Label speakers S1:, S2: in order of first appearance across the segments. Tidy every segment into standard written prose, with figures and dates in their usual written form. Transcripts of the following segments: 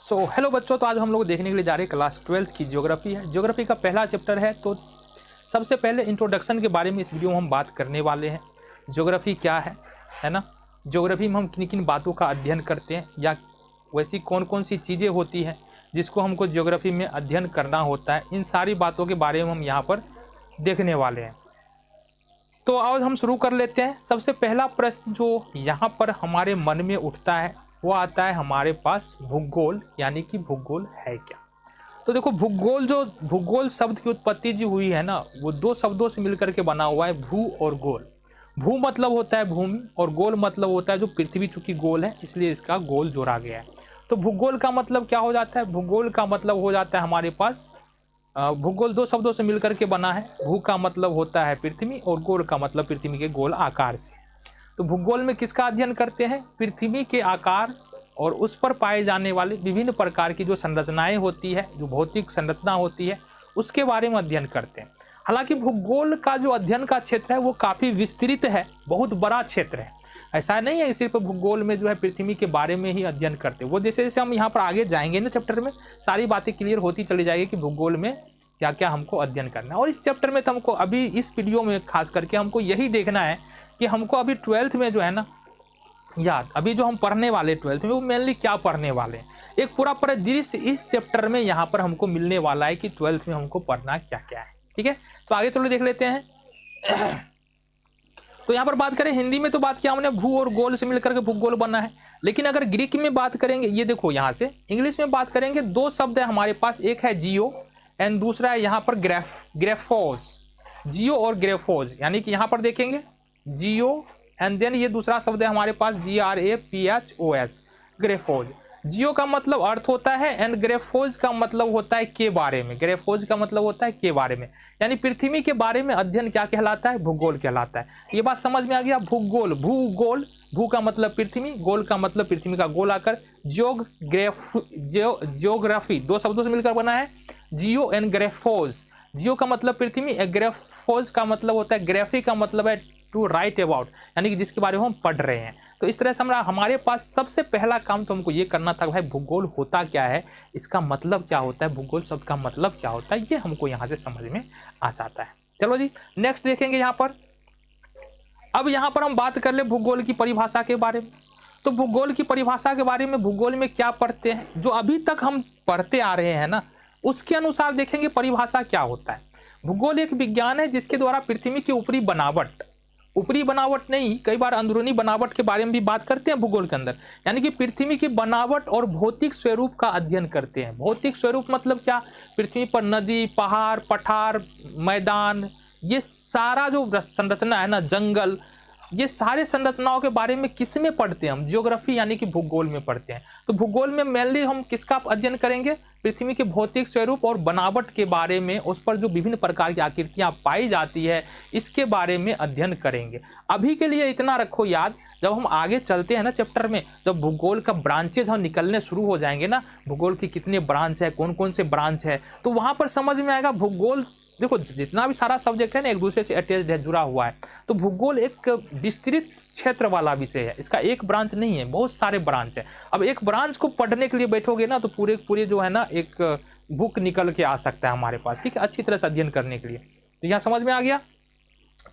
S1: Hello बच्चों, तो आज हम लोग देखने के लिए जा रहे हैं क्लास 12 की ज्योग्राफी है। ज्योग्राफी का पहला चैप्टर है। तो सबसे पहले इंट्रोडक्शन के बारे में इस वीडियो में हम बात करने वाले हैं। ज्योग्राफी क्या है ना। ज्योग्राफी में हम किन किन बातों का अध्ययन करते हैं, या वैसी कौन कौन सी चीज़ें होती हैं जिसको हमको ज्योग्राफी में अध्ययन करना होता है, इन सारी बातों के बारे में हम यहाँ पर देखने वाले हैं। तो आज हम शुरू कर लेते हैं। सबसे पहला प्रश्न जो यहाँ पर हमारे मन में उठता है वो आता है हमारे पास भूगोल, यानी कि भूगोल है क्या। तो देखो, भूगोल शब्द की उत्पत्ति जो हुई है ना, वो दो शब्दों से मिलकर के बना हुआ है, भू और गोल। भू मतलब होता है भूमि और गोल मतलब होता है जो पृथ्वी, चूंकि गोल है इसलिए इसका गोल जोड़ा गया है। तो भूगोल का मतलब क्या हो जाता है? भूगोल का मतलब हो जाता है हमारे पास, भूगोल दो शब्दों से मिलकर के बना है। भू का मतलब होता है पृथ्वी और गोल का मतलब पृथ्वी के गोल आकार से। तो भूगोल में किसका अध्ययन करते हैं? पृथ्वी के आकार और उस पर पाए जाने वाले विभिन्न प्रकार की जो संरचनाएं होती है, जो भौतिक संरचना होती है, उसके बारे में अध्ययन करते हैं। हालांकि भूगोल का जो अध्ययन का क्षेत्र है वो काफ़ी विस्तृत है, बहुत बड़ा क्षेत्र है। ऐसा नहीं है सिर्फ भूगोल में जो है पृथ्वी के बारे में ही अध्ययन करते हैं। वो जैसे जैसे हम यहाँ पर आगे जाएंगे ना चैप्टर में, सारी बातें क्लियर होती चली जाएगी कि भूगोल में क्या क्या हमको अध्ययन करना है। और इस चैप्टर में तो हमको अभी इस वीडियो में खास करके हमको यही देखना है कि हमको अभी 12th में जो है ना, याद अभी जो हम पढ़ने वाले 12th में वो मेनली क्या पढ़ने वाले हैं, एक पूरा परिदृश्य इस चैप्टर में यहाँ पर हमको मिलने वाला है कि 12th में हमको पढ़ना क्या क्या है। ठीक है, तो आगे चलो देख लेते हैं। तो यहाँ पर बात करें हिंदी में, तो बात किया हमने भू और गोल से मिलकर के भूगोल बना है। लेकिन अगर ग्रीक में बात करेंगे, ये देखो यहाँ से इंग्लिश में बात करेंगे, दो शब्द है हमारे पास, एक है जियो एंड दूसरा है यहाँ पर ग्रेफोज। जियो और ग्रेफोज, यानी कि यहाँ पर देखेंगे जियो एंड देन ये दूसरा शब्द है हमारे पास GRAPHOS, ग्रेफोज। जियो का मतलब अर्थ होता है एंड ग्रेफोज का मतलब होता है के बारे में। ग्रेफोज का मतलब होता है के बारे में, यानी पृथ्वी के बारे में अध्ययन क्या कहलाता है? भूगोल कहलाता है। ये बात समझ में आ गया। भूगोल, भूगोल, भू का मतलब पृथ्वी, गोल का मतलब पृथ्वी का गोल आकर, जियोग्राफी दो शब्दों से मिलकर बना है, जियो एंड ग्रेफोज। जियो का मतलब पृथ्वी, ग्रेफोज का मतलब होता है, ग्राफी का मतलब है टू राइट अबाउट, यानी कि जिसके बारे में हम पढ़ रहे हैं। तो इस तरह से हमारे पास सबसे पहला काम तो हमको ये करना था, भाई भूगोल होता क्या है, इसका मतलब क्या होता है, भूगोल शब्द का मतलब क्या होता है, ये हमको यहाँ से समझ में आ जाता है। चलो जी, नेक्स्ट देखेंगे यहाँ पर। अब यहाँ पर हम बात कर ले भूगोल की परिभाषा के बारे में। तो भूगोल की परिभाषा के बारे में, भूगोल में क्या पढ़ते हैं, जो अभी तक हम पढ़ते आ रहे हैं ना, उसके अनुसार देखेंगे परिभाषा क्या होता है। भूगोल एक विज्ञान है जिसके द्वारा पृथ्वी की ऊपरी बनावट नहीं, कई बार अंदरूनी बनावट के बारे में भी बात करते हैं भूगोल के अंदर, यानी कि पृथ्वी की बनावट और भौतिक स्वरूप का अध्ययन करते हैं। भौतिक स्वरूप मतलब क्या? पृथ्वी पर नदी, पहाड़, पठार, मैदान, ये सारा जो संरचना है ना, जंगल, ये सारे संरचनाओं के बारे में किस में पढ़ते हैं हम? ज्योग्राफी यानी कि भूगोल में पढ़ते हैं। तो भूगोल में मेनली हम किसका अध्ययन करेंगे? पृथ्वी के भौतिक स्वरूप और बनावट के बारे में, उस पर जो विभिन्न प्रकार की आकृतियां पाई जाती है, इसके बारे में अध्ययन करेंगे। अभी के लिए इतना रखो याद, जब हम आगे चलते हैं ना चैप्टर में, जब भूगोल का ब्रांचेज हम निकलने शुरू हो जाएंगे ना, भूगोल की कितने ब्रांच है, कौन कौन से ब्रांच है, तो वहां पर समझ में आएगा भूगोल। देखो, जितना भी सारा सब्जेक्ट है ना, एक दूसरे से अटैच्ड है, जुड़ा हुआ है। तो भूगोल एक विस्तृत क्षेत्र वाला विषय है, इसका एक ब्रांच नहीं है, बहुत सारे ब्रांच है। अब एक ब्रांच को पढ़ने के लिए बैठोगे ना, तो पूरे जो है ना, एक बुक निकल के आ सकता है हमारे पास। ठीक है, अच्छी तरह से अध्ययन करने के लिए। तो यहाँ समझ में आ गया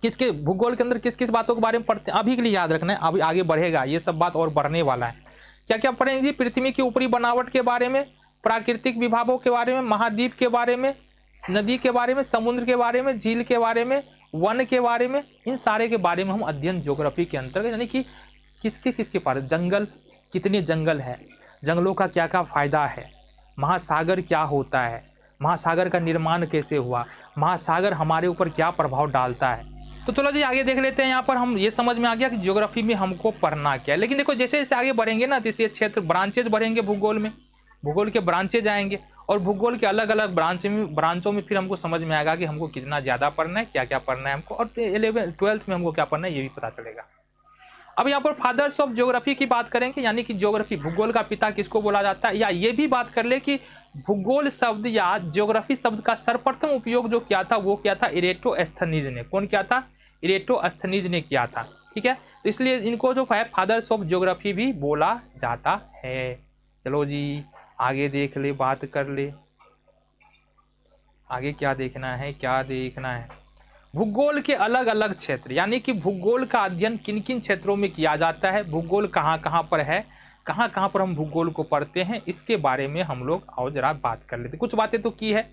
S1: किसके भूगोल के अंदर किस किस बातों के बारे में पढ़ते हैं। अभी के लिए याद रखना है, अभी आगे बढ़ेगा ये सब बात और बढ़ने वाला है। क्या क्या पढ़ेंगे? पृथ्वी की ऊपरी बनावट के बारे में, प्राकृतिक विभागों के बारे में, महाद्वीप के बारे में, नदी के बारे में, समुद्र के बारे में, झील के बारे में, वन के बारे में, इन सारे के बारे में हम अध्ययन ज्योग्राफी के अंतर्गत, यानी कि किसके बारे, जंगल, कितने जंगल है, जंगलों का क्या क्या फायदा है, महासागर क्या होता है, महासागर का निर्माण कैसे हुआ, महासागर हमारे ऊपर क्या प्रभाव डालता है। तो चलो जी आगे देख लेते हैं। यहाँ पर हम ये समझ में आ गया कि ज्योग्राफी में हमको पढ़ना क्या है। लेकिन देखो, जैसे जैसे आगे बढ़ेंगे ना, जैसे क्षेत्र ब्रांचेज बढ़ेंगे भूगोल में, भूगोल के ब्रांचेज आएंगे और भूगोल के अलग अलग ब्रांचों में फिर हमको समझ में आएगा कि हमको कितना ज़्यादा पढ़ना है, क्या क्या पढ़ना है हमको, और 11th में हमको क्या पढ़ना है ये भी पता चलेगा। अब यहाँ पर फादर्स ऑफ ज्योग्राफी की बात करेंगे, यानी कि ज्योग्राफी, भूगोल का पिता किसको बोला जाता है, या ये भी बात कर ले कि भूगोल शब्द या ज्योग्राफी शब्द का सर्वप्रथम उपयोग जो किया था वो किया था इरेटोस्थनीज ने। कौन किया था? इरेटोस्थनीज ने किया था। ठीक है, तो इसलिए इनको जो है फादर्स ऑफ ज्योग्राफी भी बोला जाता है। चलो जी आगे देख ले, बात कर ले। आगे क्या देखना है, क्या देखना है? भूगोल के अलग अलग क्षेत्र, यानी कि भूगोल का अध्ययन किन किन क्षेत्रों में किया जाता है, भूगोल कहाँ कहाँ पर है, कहाँ कहाँ पर हम भूगोल को पढ़ते हैं, इसके बारे में हम लोग और जरा बात कर लेते। कुछ बातें तो की है।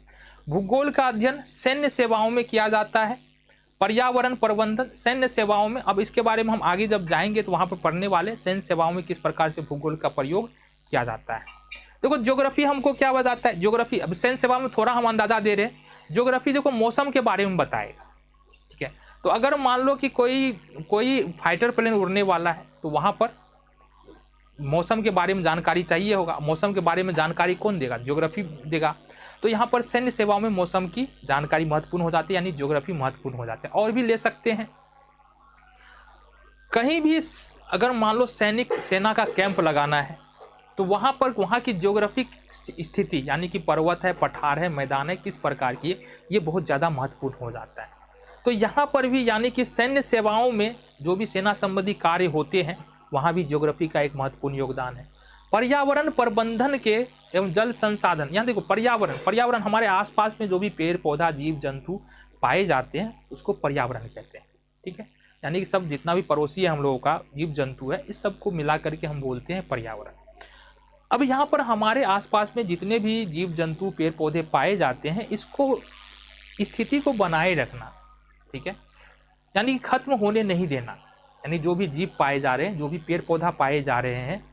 S1: भूगोल का अध्ययन सैन्य सेवाओं में किया जाता है, पर्यावरण प्रबंधन सैन्य सेवाओं में। अब इसके बारे में हम आगे जब जाएंगे तो वहाँ पर पढ़ने वाले सैन्य सेवाओं में किस प्रकार से भूगोल का प्रयोग किया जाता है। देखो ज्योग्राफी हमको क्या बताता है, ज्योग्राफी अब सैन्य सेवा में थोड़ा हम अंदाजा दे रहे हैं। ज्योग्राफी देखो मौसम के बारे में बताएगा, ठीक है। तो अगर मान लो कि कोई फाइटर प्लेन उड़ने वाला है तो वहाँ पर मौसम के बारे में जानकारी चाहिए होगा। मौसम के बारे में जानकारी कौन देगा? ज्योग्राफी देगा। तो यहाँ पर सैन्य सेवाओं में मौसम की जानकारी महत्वपूर्ण हो जाती है, यानी ज्योग्राफी महत्वपूर्ण हो जाता है। और भी ले सकते हैं, कहीं भी अगर मान लो सेना का कैंप लगाना है तो वहाँ पर वहाँ की ज्योग्राफिक स्थिति, यानी कि पर्वत है, पठार है, मैदान है, किस प्रकार की है, ये बहुत ज़्यादा महत्वपूर्ण हो जाता है। तो यहाँ पर भी यानी कि सैन्य सेवाओं में जो भी सेना संबंधी कार्य होते हैं वहाँ भी ज्योग्राफी का एक महत्वपूर्ण योगदान है। पर्यावरण प्रबंधन के एवं जल संसाधन, यहाँ देखो पर्यावरण हमारे आसपास में जो भी पेड़ पौधा जीव जंतु पाए जाते हैं उसको पर्यावरण कहते हैं, ठीक है। यानी कि सब जितना भी पड़ोसी है हम लोगों का जीव जंतु है, इस सब को मिला करके हम बोलते हैं पर्यावरण। अब यहाँ पर हमारे आसपास में जितने भी जीव जंतु पेड़ पौधे पाए जाते हैं इसको स्थिति को बनाए रखना, ठीक है, यानी खत्म होने नहीं देना। यानी जो भी जीव पाए जा रहे हैं, जो भी पेड़ पौधा पाए जा रहे हैं,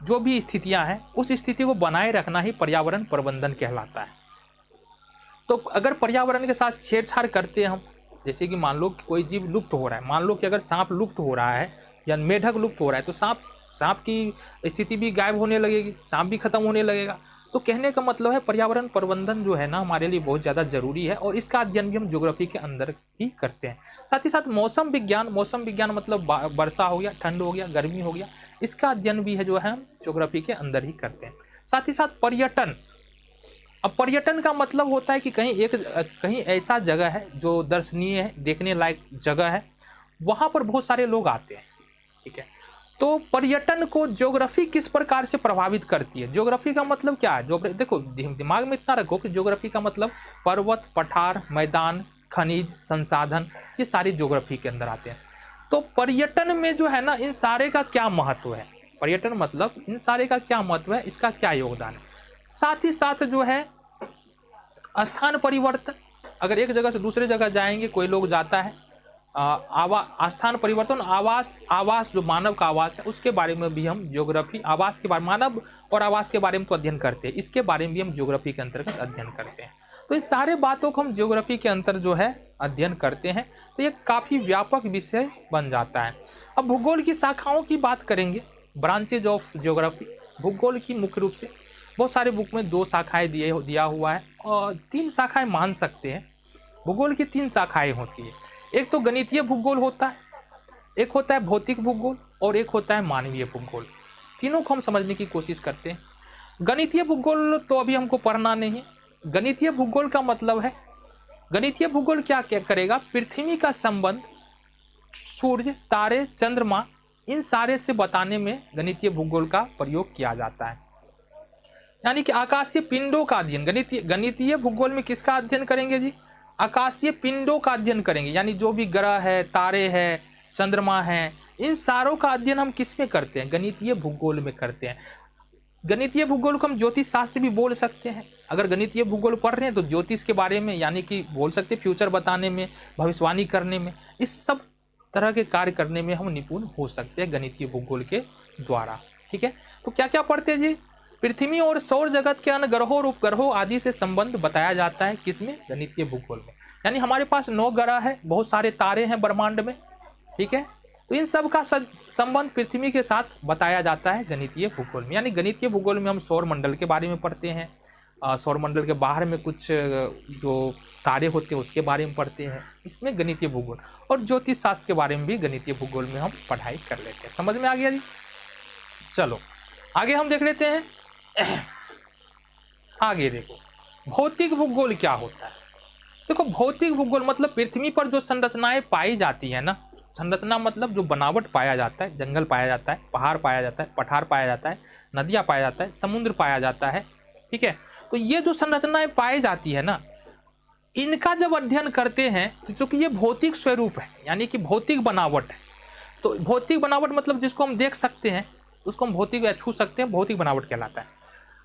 S1: जो भी स्थितियां हैं, उस स्थिति को बनाए रखना ही पर्यावरण प्रबंधन कहलाता है। तो अगर पर्यावरण के साथ छेड़छाड़ करते हैं हम, जैसे कि मान लो कि कोई जीव लुप्त हो रहा है, मान लो कि अगर सांप लुप्त हो रहा है या मेढक लुप्त हो रहा है तो सांप की स्थिति भी गायब होने लगेगी, सांप भी खत्म होने लगेगा। तो कहने का मतलब है पर्यावरण प्रबंधन जो है ना हमारे लिए बहुत ज़्यादा जरूरी है, और इसका अध्ययन भी हम ज्योग्राफी के अंदर ही करते हैं। साथ ही साथ मौसम विज्ञान मतलब वर्षा हो गया, ठंड हो गया, गर्मी हो गया, इसका अध्ययन भी है जो है हम ज्योग्राफी के अंदर ही करते हैं। साथ ही साथ पर्यटन, अब पर्यटन का मतलब होता है कि कहीं ऐसा जगह है जो दर्शनीय है, देखने लायक जगह है, वहाँ पर बहुत सारे लोग आते हैं, ठीक है। तो पर्यटन को ज्योग्राफी किस प्रकार से प्रभावित करती है? ज्योग्राफी का मतलब क्या है? देखो दिमाग में इतना रखो कि ज्योग्राफी का मतलब पर्वत, पठार, मैदान, खनिज, संसाधन, ये सारी ज्योग्राफी के अंदर आते हैं। तो पर्यटन में जो है ना इन सारे का क्या महत्व है, पर्यटन मतलब इन सारे का क्या महत्व है, इसका क्या योगदान है। साथ ही साथ जो है स्थान परिवर्तन, अगर एक जगह से दूसरे जगह जाएंगे, कोई लोग जाता है, स्थान परिवर्तन, आवास जो मानव का आवास है उसके बारे में भी हम ज्योग्राफी, आवास के बारे में, मानव और आवास के बारे में तो अध्ययन करते हैं, इसके बारे में भी हम ज्योग्राफी के अंतर्गत अध्ययन करते हैं। तो इस सारे बातों को हम ज्योग्राफी के अंतर जो है अध्ययन करते हैं, तो ये काफ़ी व्यापक विषय बन जाता है। अब भूगोल की शाखाओं की बात करेंगे, ब्रांचेज ऑफ ज्योग्राफी। भूगोल की मुख्य रूप से बहुत सारे बुक में 2 शाखाएँ दिया हुआ है, और 3 शाखाएँ मान सकते हैं। भूगोल की 3 शाखाएँ होती है। एक तो गणितीय भूगोल होता है, एक होता है भौतिक भूगोल, और एक होता है मानवीय भूगोल। तीनों को हम समझने की कोशिश करते हैं। गणितीय भूगोल तो अभी हमको पढ़ना नहीं है। गणितीय भूगोल का मतलब है, गणितीय भूगोल क्या करेगा, पृथ्वी का संबंध सूर्य, तारे, चंद्रमा, इन सारे से बताने में गणितीय भूगोल का प्रयोग किया जाता है। यानी कि आकाशीय पिंडों का अध्ययन, गणितीय भूगोल में किसका अध्ययन करेंगे जी? आकाशीय पिंडों का अध्ययन करेंगे। यानी जो भी ग्रह है, तारे हैं, चंद्रमा है, इन सारों का अध्ययन हम किस में करते हैं? गणितीय भूगोल में करते हैं। गणितीय भूगोल को हम ज्योतिष शास्त्र भी बोल सकते हैं। अगर गणितीय भूगोल पढ़ रहे हैं तो ज्योतिष के बारे में, यानी कि बोल सकते हैं फ्यूचर बताने में, भविष्यवाणी करने में, इस सब तरह के कार्य करने में हम निपुण हो सकते हैं गणितीय भूगोल के द्वारा, ठीक है। तो क्या क्या पढ़ते हैं जी? पृथ्वी और सौर जगत के अन्य ग्रहों और उपग्रहों आदि से संबंध बताया जाता है, किसमें? गणितीय भूगोल में। यानी हमारे पास 9 ग्रह है, बहुत सारे तारे हैं ब्रह्मांड में, ठीक है। तो इन सब का संबंध पृथ्वी के साथ बताया जाता है गणितीय भूगोल में। यानी गणितीय भूगोल में हम सौर मंडल के बारे में पढ़ते हैं, सौर मंडल के बाहर में कुछ जो तारे होते हैं उसके बारे में पढ़ते हैं, इसमें गणितीय भूगोल। और ज्योतिष शास्त्र के बारे में भी गणितीय भूगोल में हम पढ़ाई कर लेते हैं। समझ में आ गया जी? चलो आगे हम देख लेते हैं। आगे देखो भौतिक भूगोल क्या होता है। देखो भौतिक भूगोल मतलब पृथ्वी पर जो संरचनाएं पाई जाती है ना, संरचना मतलब जो बनावट पाया जाता है, जंगल पाया जाता है, पहाड़ पाया जाता है, पठार पाया जाता है, नदियाँ पाया जाता है, समुद्र पाया जाता है, ठीक है। तो ये जो संरचनाएं पाई जाती है ना, इनका जब अध्ययन करते हैं तो चूंकि ये भौतिक स्वरूप है, यानी कि भौतिक बनावट है, तो भौतिक बनावट मतलब जिसको हम देख सकते हैं उसको हम भौतिक या छू सकते हैं, भौतिक बनावट कहलाता है।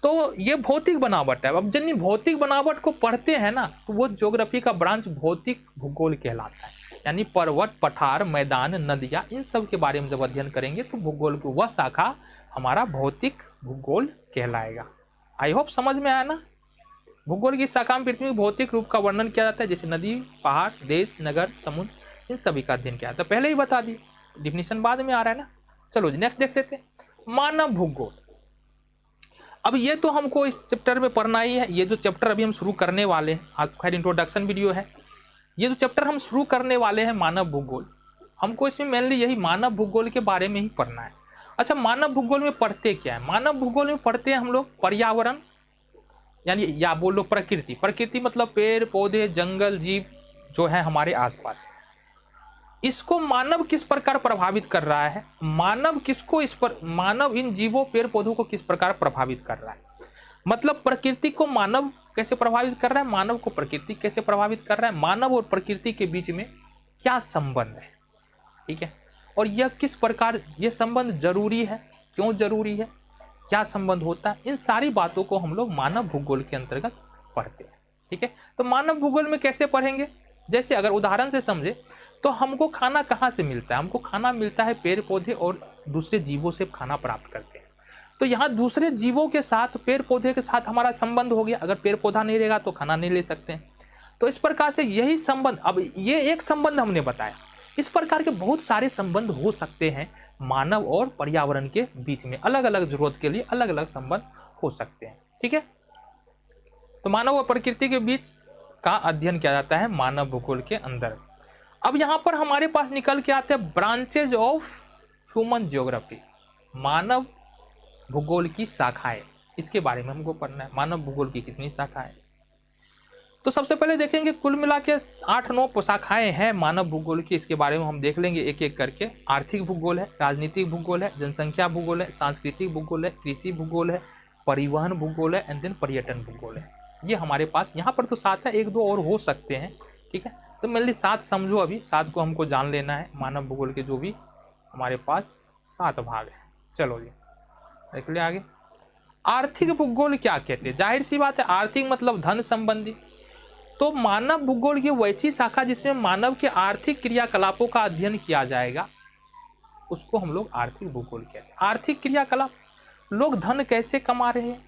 S1: तो ये भौतिक बनावट है। अब जिन भौतिक बनावट को पढ़ते हैं ना, तो वो ज्योग्राफी का ब्रांच भौतिक भूगोल कहलाता है, यानी पर्वत, पठार, मैदान, नदियाँ, इन सब के बारे में जब अध्ययन करेंगे तो भूगोल की वह शाखा हमारा भौतिक भूगोल कहलाएगा। आई होप समझ में आया ना। भूगोल की शाखा में पृथ्वी भौतिक रूप का वर्णन किया जाता है, जैसे नदी, पहाड़, देश, नगर, समुद्र, इन सभी का अध्ययन किया जाता है। पहले ही बता दी, डिफिनीशन बाद में आ रहा है ना। चलो जी नेक्स्ट देख लेते हैं, मानव भूगोल। अब ये तो हमको इस चैप्टर में पढ़ना ही है। ये जो चैप्टर अभी हम शुरू करने वाले हैं, आज खैर इंट्रोडक्शन वीडियो है, ये जो चैप्टर हम शुरू करने वाले हैं मानव भूगोल, हमको इसमें मेनली यही मानव भूगोल के बारे में ही पढ़ना है। अच्छा, मानव भूगोल में पढ़ते क्या है? मानव भूगोल में पढ़ते हैं हम लोग पर्यावरण, यानी या बोल लो प्रकृति। प्रकृति मतलब पेड़ पौधे, जंगल, जीव जो है हमारे आसपास, इसको मानव किस प्रकार प्रभावित कर रहा है, मानव किसको इस पर, मानव इन जीवों पेड़ पौधों को किस प्रकार प्रभावित कर रहा है। मतलब प्रकृति को मानव कैसे प्रभावित कर रहा है, मानव को प्रकृति कैसे प्रभावित कर रहा है, मानव और प्रकृति के बीच में क्या संबंध है, ठीक है। और यह किस प्रकार ये संबंध जरूरी है, क्यों जरूरी है, क्या संबंध होता है, इन सारी बातों को हम लोग मानव भूगोल के अंतर्गत पढ़ते हैं, ठीक है। तो मानव भूगोल में कैसे पढ़ेंगे, जैसे अगर उदाहरण से समझे तो हमको खाना कहाँ से मिलता है, हमको खाना मिलता है पेड़ पौधे और दूसरे जीवों से खाना प्राप्त करते हैं। तो यहाँ दूसरे जीवों के साथ, पेड़ पौधे के साथ हमारा संबंध हो गया। अगर पेड़ पौधा नहीं रहेगा तो खाना नहीं ले सकते हैं। तो इस प्रकार से यही संबंध, अब ये एक संबंध हमने बताया, इस प्रकार के बहुत सारे संबंध हो सकते हैं मानव और पर्यावरण के बीच में। अलग अलग जरूरत के लिए अलग अलग संबंध हो सकते हैं, ठीक है। तो मानव और प्रकृति के बीच का अध्ययन किया जाता है मानव भूगोल के अंदर। अब यहाँ पर हमारे पास निकल के आते हैं ब्रांचेज ऑफ ह्यूमन ज्योग्राफी, मानव भूगोल की शाखाएं। इसके बारे में हमको पढ़ना है, मानव भूगोल की कितनी शाखाएं। तो सबसे पहले देखेंगे कुल मिला के 8-9 शाखाएं हैं मानव भूगोल की। इसके बारे में हम देख लेंगे एक एक करके। आर्थिक भूगोल है, राजनीतिक भूगोल है, जनसंख्या भूगोल है, सांस्कृतिक भूगोल है, कृषि भूगोल है, परिवहन भूगोल है, एंड देन पर्यटन भूगोल है। ये हमारे पास यहाँ पर तो 7 है, 1-2 और हो सकते हैं, ठीक है। तो मेनली 7 समझो, अभी 7 को हमको जान लेना है। मानव भूगोल के जो भी हमारे पास 7 भाग है। चलो जी देख लिया आगे। आर्थिक भूगोल क्या कहते हैं? जाहिर सी बात है, आर्थिक मतलब धन संबंधी। तो मानव भूगोल की वैसी शाखा जिसमें मानव के आर्थिक क्रियाकलापों का अध्ययन किया जाएगा, उसको हम लोग आर्थिक भूगोल कहते हैं। आर्थिक क्रियाकलाप, लोग धन कैसे कमा रहे हैं,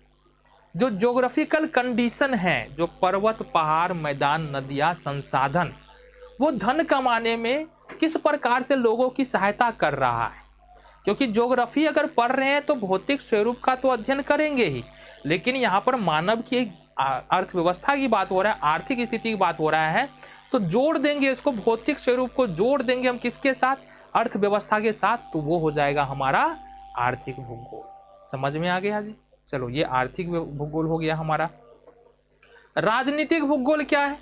S1: जो ज्योग्राफिकल कंडीशन है, जो पर्वत, पहाड़, मैदान, नदियाँ, संसाधन, वो धन कमाने में किस प्रकार से लोगों की सहायता कर रहा है। क्योंकि ज्योग्राफी अगर पढ़ रहे हैं तो भौतिक स्वरूप का तो अध्ययन करेंगे ही, लेकिन यहाँ पर मानव की अर्थव्यवस्था की बात हो रहा है, आर्थिक स्थिति की बात हो रहा है, तो जोड़ देंगे इसको, भौतिक स्वरूप को जोड़ देंगे हम किसके साथ, अर्थव्यवस्था के साथ, तो वो हो जाएगा हमारा आर्थिक भूगोल। समझ में आ गया जी। चलो ये आर्थिक भूगोल हो गया हमारा। राजनीतिक भूगोल क्या है?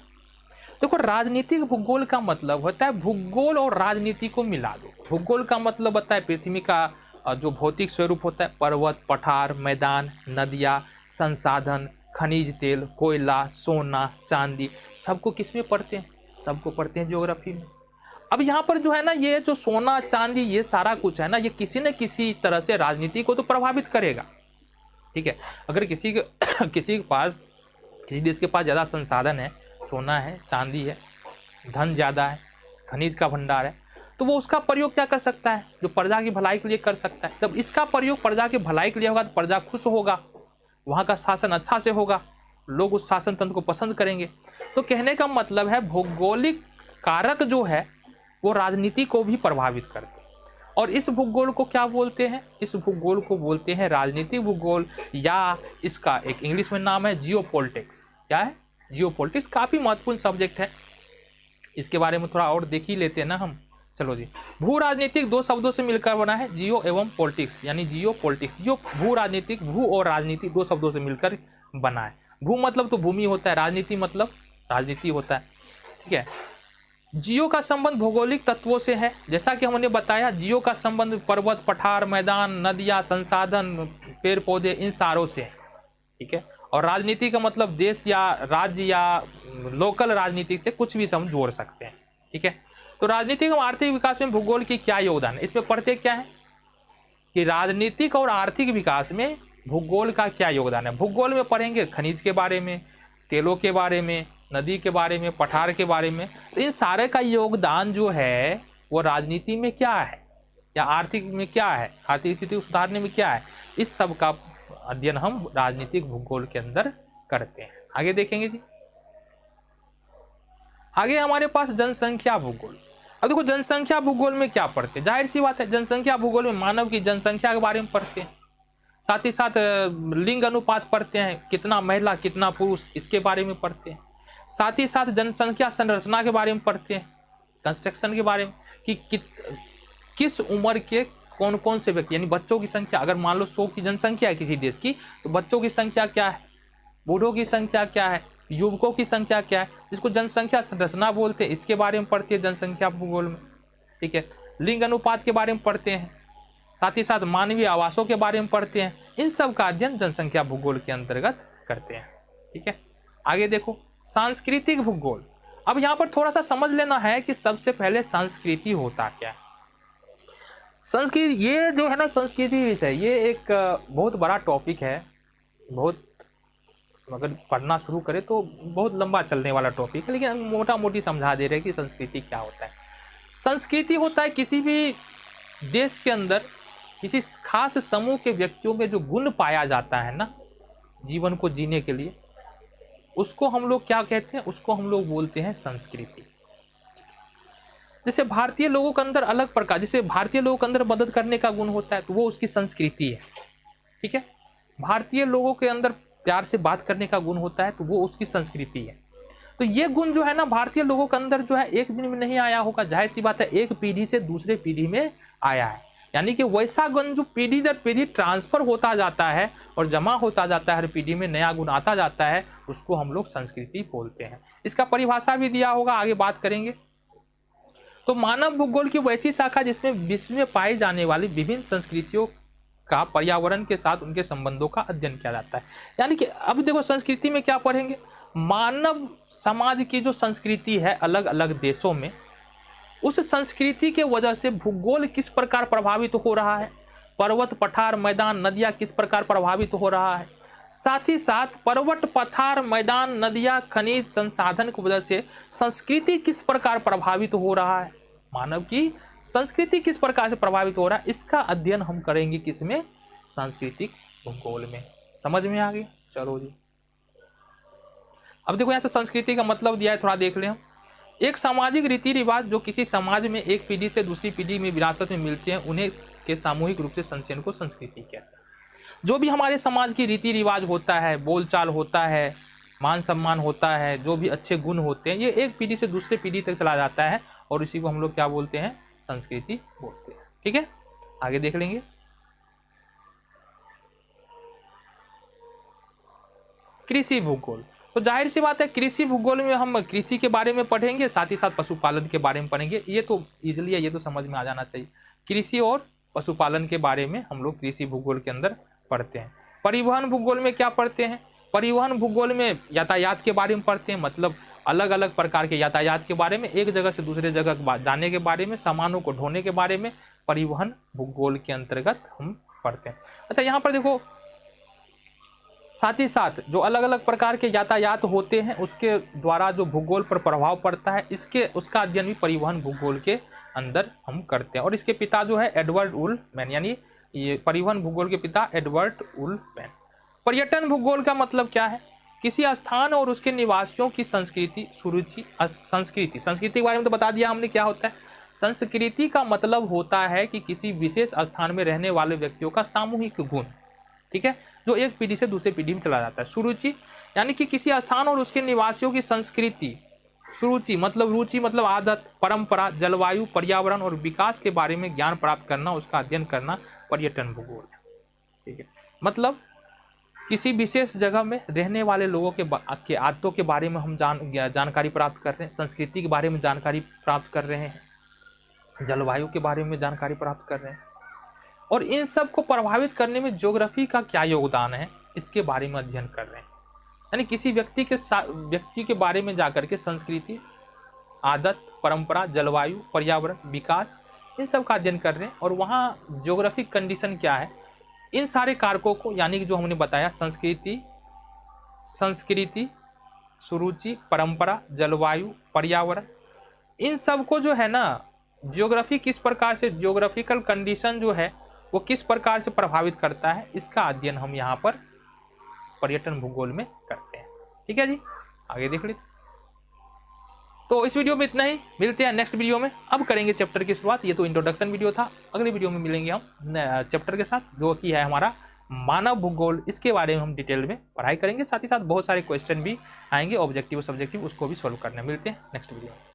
S1: देखो, राजनीतिक भूगोल का मतलब होता है भूगोल और राजनीति को मिला दो। भूगोल का मतलब होता है पृथ्वी का जो भौतिक स्वरूप होता है, पर्वत, पठार, मैदान, नदियाँ, संसाधन, खनिज तेल, कोयला, सोना, चांदी, सबको किस में पढ़ते हैं? सबको पढ़ते हैं ज्योग्राफी में। अब यहाँ पर जो है ना, ये जो सोना, चांदी, ये सारा कुछ है ना, ये किसी न किसी तरह से राजनीति को तो प्रभावित करेगा, ठीक है। अगर किसी के पास, किसी देश के पास ज़्यादा संसाधन है, सोना है, चांदी है, धन ज़्यादा है, खनिज का भंडार है, तो वो उसका प्रयोग क्या कर सकता है, जो प्रजा की भलाई के लिए कर सकता है। जब इसका प्रयोग प्रजा की भलाई के लिए होगा तो प्रजा खुश होगा, वहाँ का शासन अच्छा से होगा, लोग उस शासन तंत्र को पसंद करेंगे। तो कहने का मतलब है भौगोलिक कारक जो है वो राजनीति को भी प्रभावित करते हैं। और इस भूगोल को क्या बोलते हैं? इस भूगोल को बोलते हैं राजनीतिक भूगोल, या इसका एक इंग्लिश में नाम है जियोपॉलिटिक्स। क्या है? जियोपॉलिटिक्स। काफ़ी महत्वपूर्ण सब्जेक्ट है, इसके बारे में थोड़ा और देख ही लेते हैं ना हम। चलो जी, भू राजनीतिक 2 शब्दों से मिलकर बना है, जियो एवं पॉलिटिक्स, यानी जियोपॉलिटिक्स। जियो भू राजनीतिक, भू और राजनीति 2 शब्दों से मिलकर बना है। भू मतलब तो भूमि होता है, राजनीति मतलब राजनीति होता है, ठीक है। जियो का संबंध भौगोलिक तत्वों से है, जैसा कि हमने बताया जियो का संबंध पर्वत, पठार, मैदान, नदियाँ, संसाधन, पेड़ पौधे, इन सारों से है। ठीक है, और राजनीति का मतलब देश या राज्य या लोकल राजनीति से कुछ भी हम जोड़ सकते हैं। ठीक है, तो राजनीतिक और आर्थिक विकास में भूगोल की क्या योगदान है, इसमें पढ़ते क्या है कि राजनीतिक और आर्थिक विकास में भूगोल का क्या योगदान है। भूगोल में पढ़ेंगे खनिज के बारे में, तेलों के बारे में, नदी के बारे में, पठार के बारे में। तो इन सारे का योगदान जो है वो राजनीति में क्या है या आर्थिक में क्या है, आर्थिक स्थिति को सुधारने में क्या है, इस सब का अध्ययन हम राजनीतिक भूगोल के अंदर करते हैं। आगे देखेंगे जी। आगे हमारे पास जनसंख्या भूगोल। अब देखो जनसंख्या भूगोल में क्या पढ़ते हैं, जाहिर सी बात है जनसंख्या भूगोल में मानव की जनसंख्या के बारे में पढ़ते हैं, साथ ही साथ लिंग अनुपात पढ़ते हैं, कितना महिला कितना पुरुष, इसके बारे में पढ़ते हैं। साथ ही साथ जनसंख्या संरचना के बारे में पढ़ते हैं, कंस्ट्रक्शन के बारे में कि किस उम्र के कौन कौन से व्यक्ति, यानी बच्चों की संख्या, अगर मान लो 100 की जनसंख्या है किसी देश की, तो बच्चों की संख्या क्या है, बूढ़ों की संख्या क्या है, युवकों की संख्या क्या है, जिसको जनसंख्या संरचना बोलते हैं, इसके बारे में पढ़ते हैं जनसंख्या भूगोल में। ठीक है, लिंग अनुपात के बारे में पढ़ते हैं, साथ ही साथ मानवीय आवासों के बारे में पढ़ते हैं। इन सब का अध्ययन जनसंख्या भूगोल के अंतर्गत करते हैं। ठीक है, आगे देखो सांस्कृतिक भूगोल। अब यहाँ पर थोड़ा सा समझ लेना है कि सबसे पहले संस्कृति होता क्या है। संस्कृति, ये जो है ना संस्कृति विषय, ये एक बहुत बड़ा टॉपिक है, बहुत अगर पढ़ना शुरू करें तो बहुत लंबा चलने वाला टॉपिक है, लेकिन मोटा मोटी समझा दे रहे हैं कि संस्कृति क्या होता है। संस्कृति होता है किसी भी देश के अंदर किसी खास समूह के व्यक्तियों में जो गुण पाया जाता है ना जीवन को जीने के लिए, उसको हम लोग क्या कहते हैं, उसको हम लोग बोलते हैं संस्कृति। जैसे भारतीय लोगों के अंदर अलग प्रकार, जैसे भारतीय लोगों के अंदर मदद करने का गुण होता है तो वो उसकी संस्कृति है। ठीक है, भारतीय लोगों के अंदर प्यार से बात करने का गुण होता है तो वो उसकी संस्कृति है। तो ये गुण जो है ना भारतीय लोगों के अंदर जो है एक दिन में नहीं आया होगा, जाहिर सी बात है एक पीढ़ी से दूसरे पीढ़ी में आया है, यानी कि वैसा गुण जो पीढ़ी दर पीढ़ी ट्रांसफर होता जाता है और जमा होता जाता है, हर पीढ़ी में नया गुण आता जाता है, उसको हम लोग संस्कृति बोलते हैं। इसका परिभाषा भी दिया होगा, आगे बात करेंगे। तो मानव भूगोल की वैसी शाखा जिसमें विश्व में पाई जाने वाली विभिन्न संस्कृतियों का पर्यावरण के साथ उनके संबंधों का अध्ययन किया जाता है। यानी कि अब देखो संस्कृति में क्या पढ़ेंगे, मानव समाज की जो संस्कृति है अलग अलग देशों में, उस संस्कृति के वजह से भूगोल किस प्रकार प्रभावित हो रहा है, पर्वत, पठार, मैदान, नदियाँ किस प्रकार प्रभावित हो रहा है, साथ ही साथ पर्वत, पठार, मैदान, नदियाँ, खनिज, संसाधन की वजह से संस्कृति किस प्रकार प्रभावित हो रहा है, मानव की संस्कृति किस प्रकार से प्रभावित हो रहा है, इसका अध्ययन हम करेंगे किसमें, सांस्कृतिक भूगोल में। समझ में आ गई? चलो जी। अब देखो यहाँ से संस्कृति का मतलब दिया है, थोड़ा देख लें हम। एक सामाजिक रीति रिवाज जो किसी समाज में एक पीढ़ी से दूसरी पीढ़ी में विरासत में मिलते हैं, उन्हें के सामूहिक रूप से संचयन को संस्कृति कहते हैं। जो भी हमारे समाज की रीति रिवाज होता है, बोलचाल होता है, मान सम्मान होता है, जो भी अच्छे गुण होते हैं, ये एक पीढ़ी से दूसरे पीढ़ी तक चला जाता है और इसी को हम लोग क्या बोलते हैं, संस्कृति बोलते हैं। ठीक है, आगे देख लेंगे। कृषि भूगोल। तो जाहिर सी बात है कृषि भूगोल में हम कृषि के बारे में पढ़ेंगे, साथ ही साथ पशुपालन के बारे में पढ़ेंगे। ये तो इजीली है, ये तो समझ में आ जाना चाहिए। कृषि और पशुपालन के बारे में हम लोग कृषि भूगोल के अंदर पढ़ते हैं। परिवहन भूगोल में क्या पढ़ते हैं, परिवहन भूगोल में यातायात के बारे में पढ़ते हैं, मतलब अलग अलग प्रकार के यातायात के बारे में, एक जगह से दूसरे जगह जाने के बारे में, सामानों को ढोने के बारे में परिवहन भूगोल के अंतर्गत हम पढ़ते हैं। अच्छा, यहाँ पर देखो साथ ही साथ जो अलग अलग प्रकार के यातायात होते हैं उसके द्वारा जो भूगोल पर प्रभाव पड़ता है, उसका अध्ययन भी परिवहन भूगोल के अंदर हम करते हैं। और इसके पिता जो है एडवर्ड वुलमैन, यानी ये परिवहन भूगोल के पिता एडवर्ड वुलमैन। पर्यटन भूगोल का मतलब क्या है, किसी स्थान और उसके निवासियों की संस्कृति, सुरुचि, संस्कृति के बारे में तो बता दिया हमने क्या होता है। संस्कृति का मतलब होता है कि किसी विशेष स्थान में रहने वाले व्यक्तियों का सामूहिक गुण, ठीक है, जो एक पीढ़ी से दूसरे पीढ़ी में चला जाता है। सुरुचि यानी कि किसी स्थान और उसके निवासियों की संस्कृति, सुरुचि मतलब रुचि मतलब आदत, परंपरा, जलवायु, पर्यावरण और विकास के बारे में ज्ञान प्राप्त करना, उसका अध्ययन करना पर्यटन भूगोल है। ठीक है, मतलब किसी विशेष जगह में रहने वाले लोगों के आदतों के बारे में हम जानकारी प्राप्त कर रहे हैं, संस्कृति के बारे में जानकारी प्राप्त कर रहे हैं, जलवायु के बारे में जानकारी प्राप्त कर रहे हैं, और इन सब को प्रभावित करने में ज्योग्राफी का क्या योगदान है इसके बारे में अध्ययन कर रहे हैं। यानी किसी व्यक्ति के बारे में जाकर के संस्कृति, आदत, परंपरा, जलवायु, पर्यावरण, विकास, इन सब का अध्ययन कर रहे हैं, और वहाँ ज्योग्राफिक कंडीशन क्या है, इन सारे कारकों को, यानी कि जो हमने बताया संस्कृति, सुरुचि, परंपरा, जलवायु, पर्यावरण, इन सब को जो है ना ज्योग्राफी किस प्रकार से, ज्योग्राफिकल कंडीशन जो है वो किस प्रकार से प्रभावित करता है, इसका अध्ययन हम यहाँ पर पर्यटन भूगोल में करते हैं। ठीक है जी, आगे देख लीजिए। तो इस वीडियो में इतना ही, मिलते हैं नेक्स्ट वीडियो में। अब करेंगे चैप्टर की शुरुआत। ये तो इंट्रोडक्शन वीडियो था, अगले वीडियो में मिलेंगे हम चैप्टर के साथ, जो कि है हमारा मानव भूगोल। इसके बारे में हम डिटेल में पढ़ाई करेंगे, साथ ही साथ बहुत सारे क्वेश्चन भी आएंगे, ऑब्जेक्टिव सब्जेक्टिव, उसको भी सॉल्व करने। मिलते हैं नेक्स्ट वीडियो में।